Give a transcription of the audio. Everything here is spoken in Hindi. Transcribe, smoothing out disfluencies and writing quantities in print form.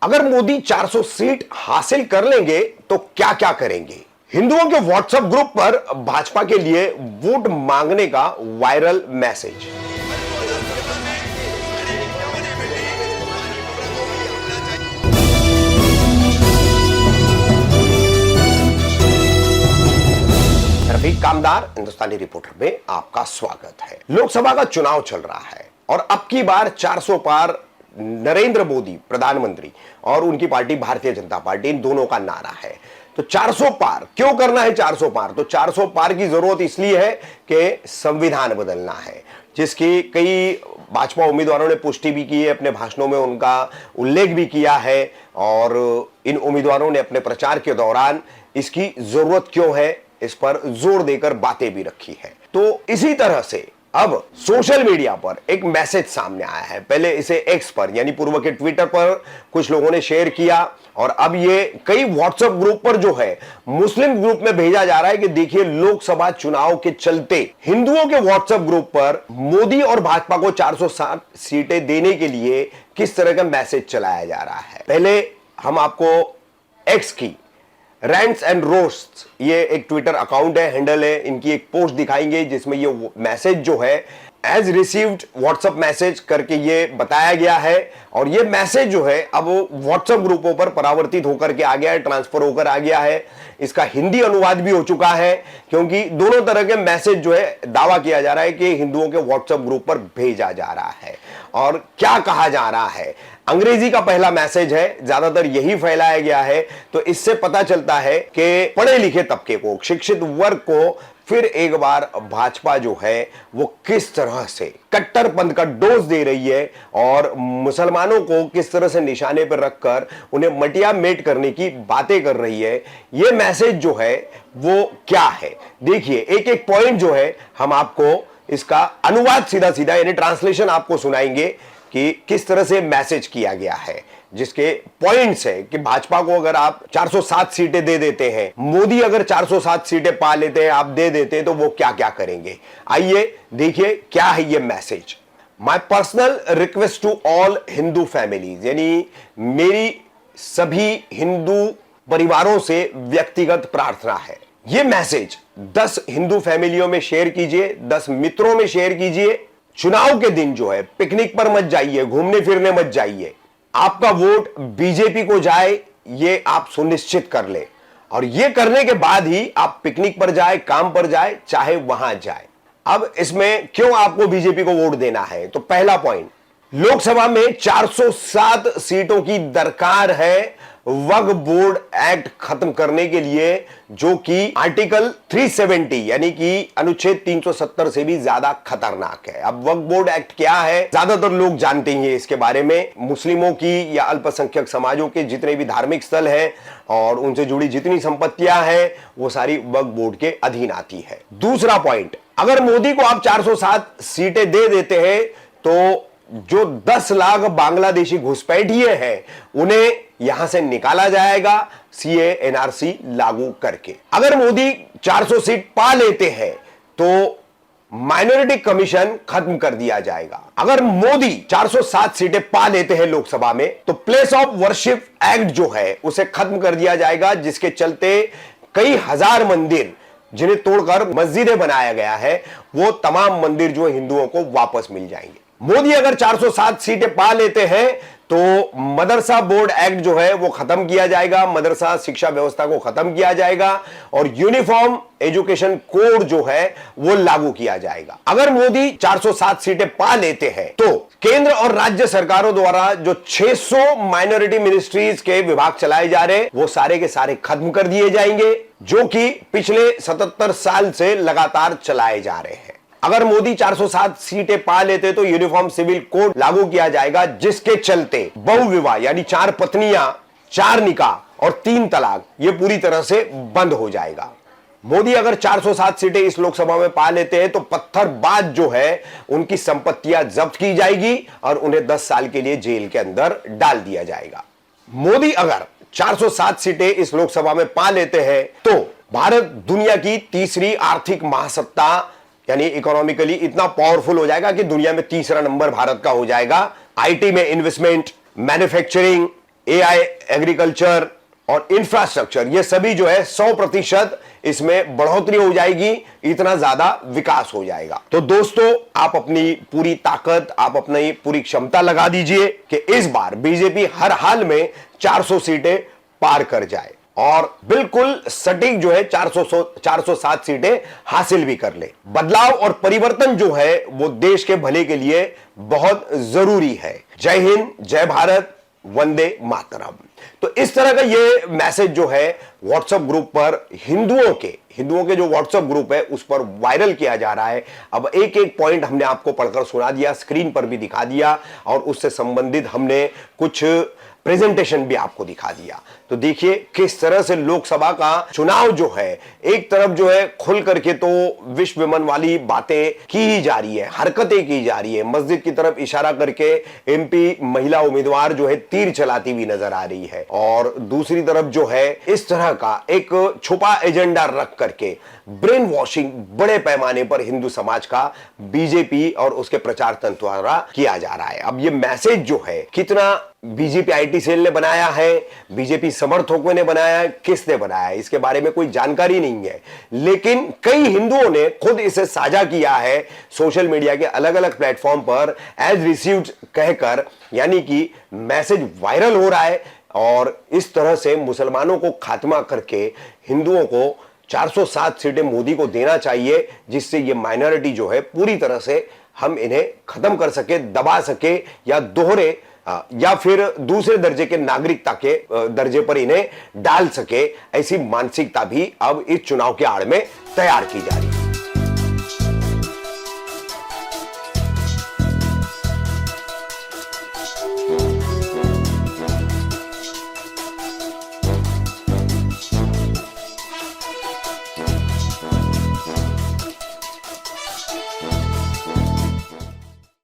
अगर मोदी 400 सीट हासिल कर लेंगे तो क्या क्या करेंगे? हिंदुओं के व्हाट्सएप ग्रुप पर भाजपा के लिए वोट मांगने का वायरल मैसेज। रफीक कामदार हिंदुस्तानी रिपोर्टर में आपका स्वागत है। लोकसभा का चुनाव चल रहा है और अब की बार 400 पार नरेंद्र मोदी प्रधानमंत्री और उनकी पार्टी भारतीय जनता पार्टी, इन दोनों का नारा है। तो 400 पार क्यों करना है? 400 पार तो 400 पार की जरूरत इसलिए है कि संविधान बदलना है, जिसकी कई भाजपा उम्मीदवारों ने पुष्टि भी की है, अपने भाषणों में उनका उल्लेख भी किया है और इन उम्मीदवारों ने अपने प्रचार के दौरान इसकी जरूरत क्यों है इस पर जोर देकर बातें भी रखी है। तो इसी तरह से अब सोशल मीडिया पर एक मैसेज सामने आया है। पहले इसे एक्स पर यानी पूर्व के ट्विटर पर कुछ लोगों ने शेयर किया और अब ये कई व्हाट्सएप ग्रुप पर जो है मुस्लिम ग्रुप में भेजा जा रहा है कि देखिए लोकसभा चुनाव के चलते हिंदुओं के व्हाट्सएप ग्रुप पर मोदी और भाजपा को 460 सीटें देने के लिए किस तरह का मैसेज चलाया जा रहा है। पहले हम आपको एक्स की रैंट्स एंड रोस्ट्स, ये एक ट्विटर अकाउंट है, हैंडल है, इनकी एक पोस्ट दिखाएंगे जिसमें ये मैसेज जो है एज रिसीव्ड व्हाट्सएप मैसेज करके ये बताया गया है। और ये मैसेज जो है अब व्हाट्सएप ग्रुपों पर परावर्तित होकर के आ गया है, ट्रांसफर होकर आ गया है। इसका हिंदी अनुवाद भी हो चुका है क्योंकि दोनों तरह के मैसेज जो है दावा किया जा रहा है कि हिंदुओं के व्हाट्सएप ग्रुप पर भेजा जा रहा है। और क्या कहा जा रहा है? अंग्रेजी का पहला मैसेज है, ज्यादातर यही फैलाया गया है। तो इससे पता चलता है कि पढ़े लिखे तबके को, शिक्षित वर्ग को फिर एक बार भाजपा जो है वो किस तरह से कट्टरपंथ का डोज दे रही है और मुसलमानों को किस तरह से निशाने पर रखकर उन्हें मटिया मेट करने की बातें कर रही है। ये मैसेज जो है वो क्या है, देखिए एक एक पॉइंट जो है हम आपको इसका अनुवाद सीधा सीधा यानी ट्रांसलेशन आपको सुनाएंगे कि किस तरह से मैसेज किया गया है, जिसके पॉइंट्स है कि भाजपा को अगर आप 407 सीटें दे देते हैं, मोदी अगर 407 सीटें पा लेते हैं, आप दे देते हैं, तो वो क्या क्या करेंगे। आइए देखिए क्या है ये message. My personal request to all Hindu families, यानी मेरी सभी हिंदू परिवारों से व्यक्तिगत प्रार्थना है। ये मैसेज 10 हिंदू फैमिलियों में शेयर कीजिए, 10 मित्रों में शेयर कीजिए। चुनाव के दिन जो है पिकनिक पर मत जाइए, घूमने फिरने मत जाइए। आपका वोट बीजेपी को जाए ये आप सुनिश्चित कर ले और ये करने के बाद ही आप पिकनिक पर जाए, काम पर जाए, चाहे वहां जाए। अब इसमें क्यों आपको बीजेपी को वोट देना है? तो पहला पॉइंट, लोकसभा में 407 सीटों की दरकार है वक्फ बोर्ड एक्ट खत्म करने के लिए, जो कि आर्टिकल 370 यानी कि अनुच्छेद 370 से भी ज्यादा खतरनाक है। अब वक्फ बोर्ड एक्ट क्या है ज्यादातर लोग जानते ही हैं इसके बारे में। मुस्लिमों की या अल्पसंख्यक समाजों के जितने भी धार्मिक स्थल हैं और उनसे जुड़ी जितनी संपत्तियां हैं वो सारी वक्फ बोर्ड के अधीन आती है। दूसरा पॉइंट, अगर मोदी को आप 407 सीटें दे देते हैं तो जो 10 लाख बांग्लादेशी घुसपैठिए हैं उन्हें यहां से निकाला जाएगा सीए एनआरसी लागू करके। अगर मोदी 400 सीट पा लेते हैं तो माइनॉरिटी कमीशन खत्म कर दिया जाएगा। अगर मोदी 407 सीटें पा लेते हैं लोकसभा में तो प्लेस ऑफ वर्शिप एक्ट जो है उसे खत्म कर दिया जाएगा, जिसके चलते कई हजार मंदिर जिन्हें तोड़कर मस्जिदें बनाया गया है वो तमाम मंदिर जो हिंदुओं को वापस मिल जाएंगे। मोदी अगर 407 सीटें पा लेते हैं तो मदरसा बोर्ड एक्ट जो है वो खत्म किया जाएगा, मदरसा शिक्षा व्यवस्था को खत्म किया जाएगा और यूनिफॉर्म एजुकेशन कोड जो है वो लागू किया जाएगा। अगर मोदी 407 सीटें पा लेते हैं तो केंद्र और राज्य सरकारों द्वारा जो 600 माइनॉरिटी मिनिस्ट्रीज के विभाग चलाए जा रहे वो सारे के सारे खत्म कर दिए जाएंगे, जो कि पिछले 77 साल से लगातार चलाए जा रहे हैं। अगर मोदी 407 सीटें पा लेते तो यूनिफॉर्म सिविल कोड लागू किया जाएगा, जिसके चलते बहुविवाह यानी 4 पत्नियां, 4 निकाह और 3 तलाक ये पूरी तरह से बंद हो जाएगा। मोदी अगर 407 सीटें इस लोकसभा में पा लेते हैं तो पत्थरबाज जो है उनकी संपत्तियां जब्त की जाएगी और उन्हें 10 साल के लिए जेल के अंदर डाल दिया जाएगा। मोदी अगर 407 सीटें इस लोकसभा में पा लेते हैं तो भारत दुनिया की तीसरी आर्थिक महासत्ता यानी इकोनॉमिकली इतना पावरफुल हो जाएगा कि दुनिया में तीसरा नंबर भारत का हो जाएगा। आईटी में इन्वेस्टमेंट, मैन्युफैक्चरिंग, एआई, एग्रीकल्चर और इंफ्रास्ट्रक्चर, ये सभी जो है 100% इसमें बढ़ोतरी हो जाएगी, इतना ज्यादा विकास हो जाएगा। तो दोस्तों, आप अपनी पूरी ताकत, आप अपनी पूरी क्षमता लगा दीजिए कि इस बार बीजेपी हर हाल में 400 सीटें पार कर जाए और बिल्कुल सटीक जो है 407 सीटें हासिल भी कर ले। बदलाव और परिवर्तन जो है वो देश के भले के लिए बहुत जरूरी है। जय हिंद, जय भारत, वंदे मातरम। तो इस तरह का ये मैसेज जो है व्हाट्सएप ग्रुप पर हिंदुओं के जो व्हाट्सएप ग्रुप है उस पर वायरल किया जा रहा है। अब एक एक पॉइंट हमने आपको पढ़कर सुना दिया, स्क्रीन पर भी दिखा दिया और उससे संबंधित हमने कुछ प्रेजेंटेशन भी आपको दिखा दिया। तो देखिए किस तरह से लोकसभा का चुनाव जो है, एक तरफ जो है खुल करके तो विश्व विमन वाली बातें की ही जा रही है, हरकतें की जा रही है, मस्जिद की तरफ इशारा करके एमपी महिला उम्मीदवार जो है तीर चलाती हुई नजर आ रही है, और दूसरी तरफ जो है इस तरह का एक छुपा एजेंडा रख करके ब्रेन वॉशिंग बड़े पैमाने पर हिंदू समाज का बीजेपी और उसके प्रचार तंत्र द्वारा किया जा रहा है। अब ये मैसेज जो है कितना बीजेपी आईटी सेल ने बनाया है, बीजेपी समर्थकों ने बनाया है, किसने बनाया है, इसके बारे में कोई जानकारी नहीं है, लेकिन कई हिंदुओं ने खुद इसे साझा किया है सोशल मीडिया के अलग अलग प्लेटफॉर्म पर एज रिसीव्ड कहकर, यानी कि मैसेज वायरल हो रहा है और इस तरह से मुसलमानों को खात्मा करके हिंदुओं को 407 सीटें मोदी को देना चाहिए, जिससे ये माइनॉरिटी जो है पूरी तरह से हम इन्हें खत्म कर सके, दबा सके या दोहरे या फिर दूसरे दर्जे के नागरिकता के दर्जे पर इन्हें डाल सके। ऐसी मानसिकता भी अब इस चुनाव के आड़ में तैयार की जा रही है।